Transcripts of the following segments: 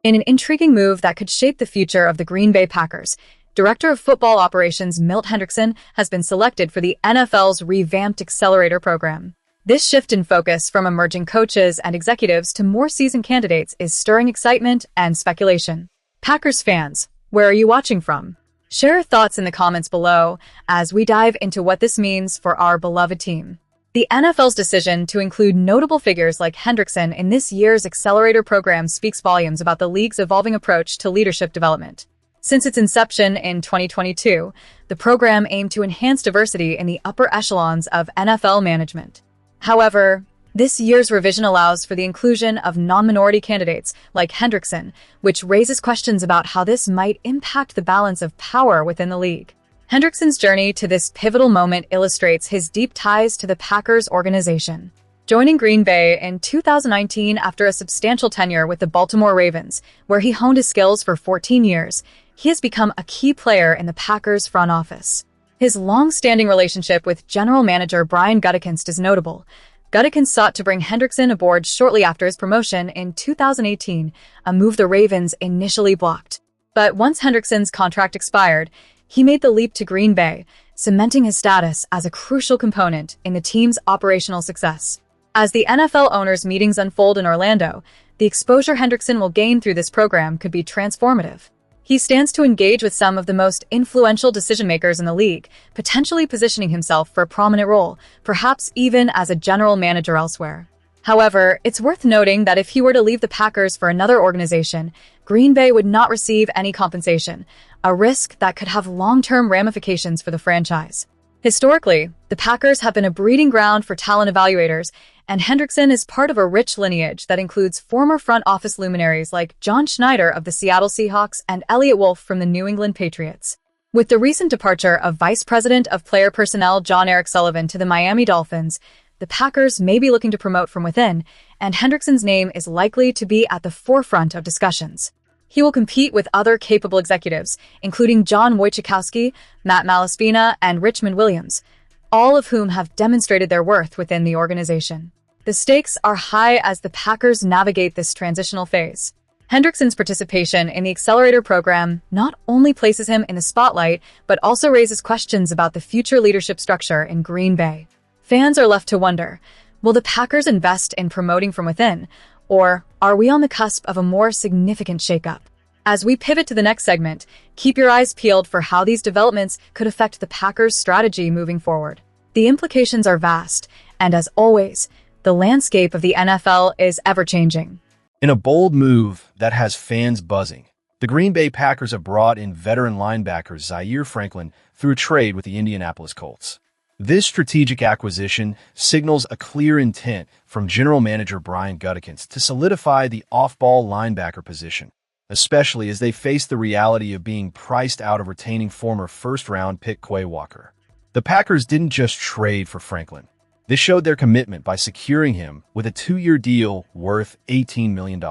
In an intriguing move that could shape the future of the Green Bay Packers, Director of Football Operations Milt Hendrickson has been selected for the NFL's revamped accelerator program. This shift in focus from emerging coaches and executives to more seasoned candidates is stirring excitement and speculation. Packers fans, where are you watching from? Share your thoughts in the comments below as we dive into what this means for our beloved team. The NFL's decision to include notable figures like Hendrickson in this year's accelerator program speaks volumes about the league's evolving approach to leadership development. Since its inception in 2022, the program aimed to enhance diversity in the upper echelons of NFL management. However, this year's revision allows for the inclusion of non-minority candidates like Hendrickson, which raises questions about how this might impact the balance of power within the league. Hendrickson's journey to this pivotal moment illustrates his deep ties to the Packers organization. Joining Green Bay in 2019 after a substantial tenure with the Baltimore Ravens, where he honed his skills for 14 years, he has become a key player in the Packers front office. His long-standing relationship with general manager Brian Gutekunst is notable. Gutekunst sought to bring Hendrickson aboard shortly after his promotion in 2018, a move the Ravens initially blocked. But once Hendrickson's contract expired, he made the leap to Green Bay, cementing his status as a crucial component in the team's operational success. As the NFL owners' meetings unfold in Orlando, the exposure Hendrickson will gain through this program could be transformative. He stands to engage with some of the most influential decision-makers in the league, potentially positioning himself for a prominent role, perhaps even as a general manager elsewhere. However, it's worth noting that if he were to leave the Packers for another organization, Green Bay would not receive any compensation, a risk that could have long-term ramifications for the franchise. Historically, the Packers have been a breeding ground for talent evaluators, and Hendrickson is part of a rich lineage that includes former front office luminaries like John Schneider of the Seattle Seahawks and Elliott Wolf from the New England Patriots. With the recent departure of Vice President of Player Personnel John Eric Sullivan to the Miami Dolphins, the Packers may be looking to promote from within, and Hendrickson's name is likely to be at the forefront of discussions. He will compete with other capable executives, including John Wojciechowski, Matt Malaspina, and Richmond Williams, all of whom have demonstrated their worth within the organization. The stakes are high as the Packers navigate this transitional phase. Hendrickson's participation in the accelerator program not only places him in the spotlight, but also raises questions about the future leadership structure in Green Bay. Fans are left to wonder, will the Packers invest in promoting from within, or are we on the cusp of a more significant shakeup? As we pivot to the next segment, keep your eyes peeled for how these developments could affect the Packers' strategy moving forward. The implications are vast, and as always, the landscape of the NFL is ever-changing. In a bold move that has fans buzzing, the Green Bay Packers have brought in veteran linebacker Zaire Franklin through a trade with the Indianapolis Colts. This strategic acquisition signals a clear intent from general manager Brian Gutekunst to solidify the off-ball linebacker position, especially as they face the reality of being priced out of retaining former first-round pick Quay Walker. The Packers didn't just trade for Franklin. They showed their commitment by securing him with a 2-year deal worth $18 million.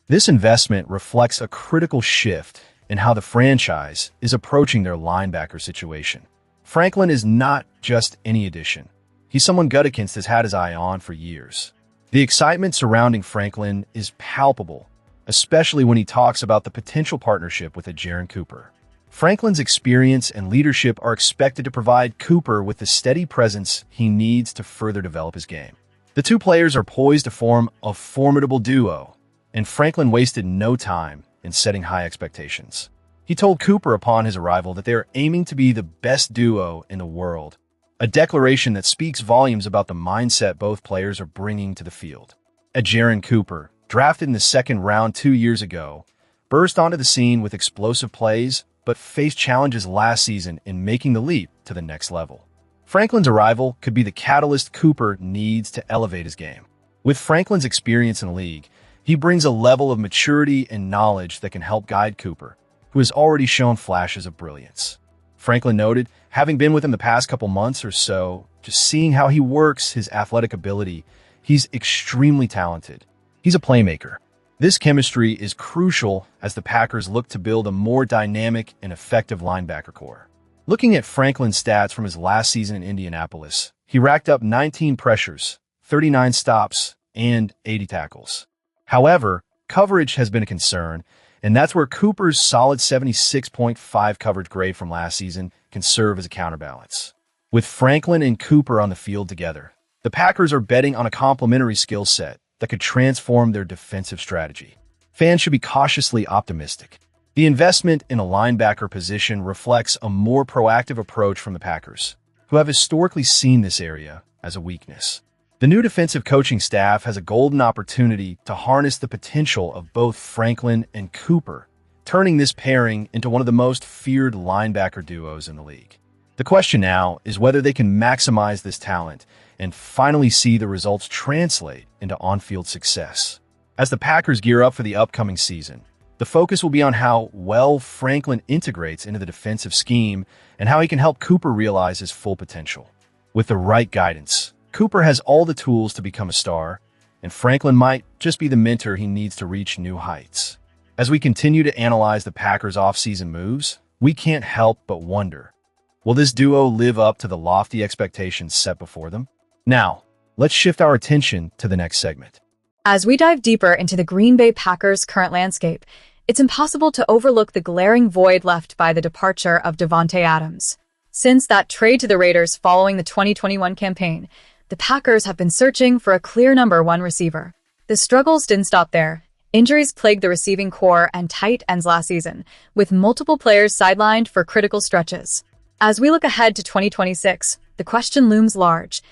This investment reflects a critical shift in how the franchise is approaching their linebacker situation. Franklin is not just any addition. He's someone Gutekunst has had his eye on for years. The excitement surrounding Franklin is palpable, especially when he talks about the potential partnership with Edgerrin Cooper. Franklin's experience and leadership are expected to provide Cooper with the steady presence he needs to further develop his game. The two players are poised to form a formidable duo, and Franklin wasted no time in setting high expectations. He told Cooper upon his arrival that they are aiming to be the best duo in the world, a declaration that speaks volumes about the mindset both players are bringing to the field. Edgerrin Cooper, drafted in the second round 2 years ago, burst onto the scene with explosive plays, but faced challenges last season in making the leap to the next level. Franklin's arrival could be the catalyst Cooper needs to elevate his game. With Franklin's experience in the league, he brings a level of maturity and knowledge that can help guide Cooper, who has already shown flashes of brilliance. Franklin noted, having been with him the past couple months or so, just seeing how he works, his athletic ability, he's extremely talented. He's a playmaker. This chemistry is crucial as the Packers look to build a more dynamic and effective linebacker core. Looking at Franklin's stats from his last season in Indianapolis, he racked up 19 pressures, 39 stops, and 80 tackles. However, coverage has been a concern, and that's where Cooper's solid 76.5 coverage grade from last season can serve as a counterbalance. With Franklin and Cooper on the field together, the Packers are betting on a complementary skill set that could transform their defensive strategy. Fans should be cautiously optimistic. The investment in a linebacker position reflects a more proactive approach from the Packers, who have historically seen this area as a weakness. The new defensive coaching staff has a golden opportunity to harness the potential of both Franklin and Cooper, turning this pairing into one of the most feared linebacker duos in the league. The question now is whether they can maximize this talent and finally see the results translate into on-field success. As the Packers gear up for the upcoming season, the focus will be on how well Franklin integrates into the defensive scheme and how he can help Cooper realize his full potential. With the right guidance, Cooper has all the tools to become a star, and Franklin might just be the mentor he needs to reach new heights. As we continue to analyze the Packers' offseason moves, we can't help but wonder, will this duo live up to the lofty expectations set before them? Now, let's shift our attention to the next segment. As we dive deeper into the Green Bay Packers' current landscape, it's impossible to overlook the glaring void left by the departure of Davante Adams. Since that trade to the Raiders following the 2021 campaign, the Packers have been searching for a clear number one receiver. The struggles didn't stop there. Injuries plagued the receiving core and tight ends last season, with multiple players sidelined for critical stretches. As we look ahead to 2026, the question looms large.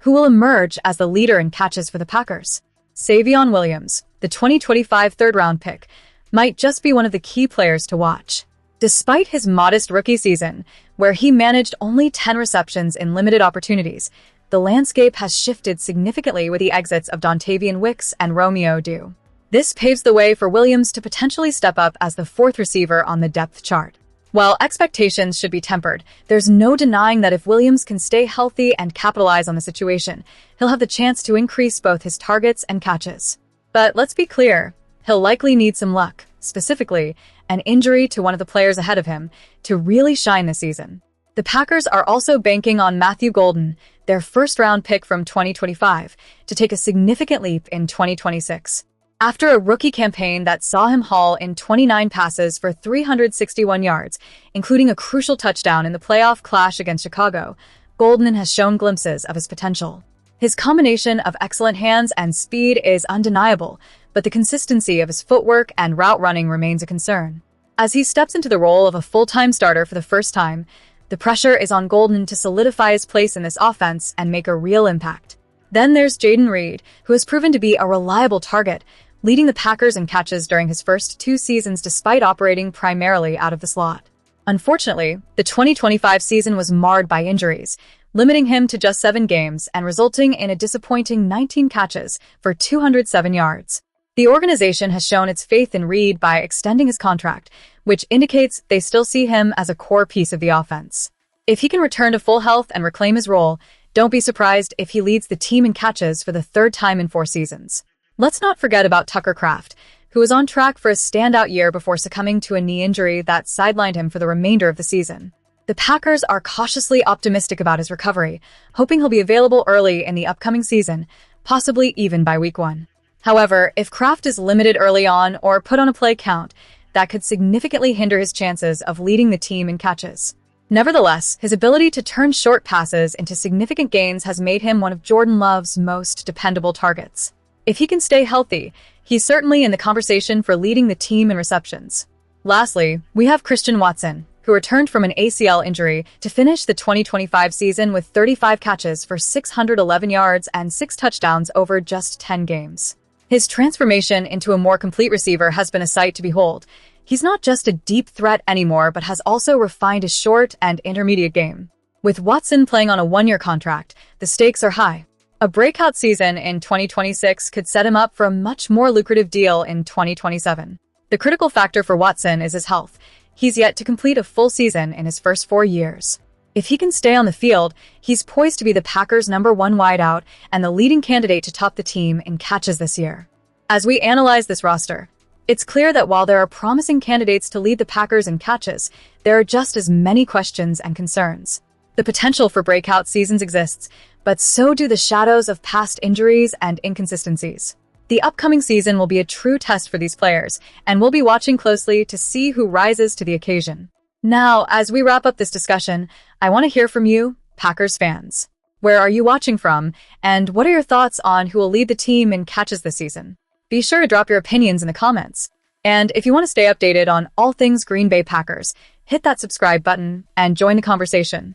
Who will emerge as the leader in catches for the Packers? Savion Williams, the 2025 third-round pick, might just be one of the key players to watch. Despite his modest rookie season, where he managed only 10 receptions in limited opportunities, the landscape has shifted significantly with the exits of Dontavian Wicks and Romeo Dew. This paves the way for Williams to potentially step up as the fourth receiver on the depth chart. While expectations should be tempered, there's no denying that if Williams can stay healthy and capitalize on the situation, he'll have the chance to increase both his targets and catches. But let's be clear, he'll likely need some luck, specifically an injury to one of the players ahead of him, to really shine this season. The Packers are also banking on Mathew Golden, their first-round pick from 2025, to take a significant leap in 2026. After a rookie campaign that saw him haul in 29 passes for 361 yards, including a crucial touchdown in the playoff clash against Chicago, Golden has shown glimpses of his potential. His combination of excellent hands and speed is undeniable, but the consistency of his footwork and route running remains a concern. As he steps into the role of a full-time starter for the first time, the pressure is on Golden to solidify his place in this offense and make a real impact. Then there's Jayden Reed, who has proven to be a reliable target, leading the Packers in catches during his first 2 seasons despite operating primarily out of the slot. Unfortunately, the 2025 season was marred by injuries, limiting him to just 7 games and resulting in a disappointing 19 catches for 207 yards. The organization has shown its faith in Reed by extending his contract, which indicates they still see him as a core piece of the offense. If he can return to full health and reclaim his role, don't be surprised if he leads the team in catches for the 3rd time in 4 seasons. Let's not forget about Tucker Kraft, who is on track for a standout year before succumbing to a knee injury that sidelined him for the remainder of the season. The Packers are cautiously optimistic about his recovery, hoping he'll be available early in the upcoming season, possibly even by week 1. However, if Kraft is limited early on or put on a play count, that could significantly hinder his chances of leading the team in catches. Nevertheless, his ability to turn short passes into significant gains has made him one of Jordan Love's most dependable targets. If he can stay healthy, he's certainly in the conversation for leading the team in receptions. Lastly, we have Christian Watson, who returned from an ACL injury to finish the 2025 season with 35 catches for 611 yards and 6 touchdowns over just 10 games. His transformation into a more complete receiver has been a sight to behold. He's not just a deep threat anymore, but has also refined his short and intermediate game. With Watson playing on a 1-year contract, the stakes are high. A breakout season in 2026 could set him up for a much more lucrative deal in 2027. The critical factor for Watson is his health. He's yet to complete a full season in his first 4 years. If he can stay on the field, he's poised to be the Packers' #1 wideout and the leading candidate to top the team in catches this year. As we analyze this roster, it's clear that while there are promising candidates to lead the Packers in catches, there are just as many questions and concerns. The potential for breakout seasons exists, but so do the shadows of past injuries and inconsistencies. The upcoming season will be a true test for these players, and we'll be watching closely to see who rises to the occasion. Now, as we wrap up this discussion, I want to hear from you, Packers fans. Where are you watching from, and what are your thoughts on who will lead the team in catches this season? Be sure to drop your opinions in the comments. And if you want to stay updated on all things Green Bay Packers, hit that subscribe button and join the conversation.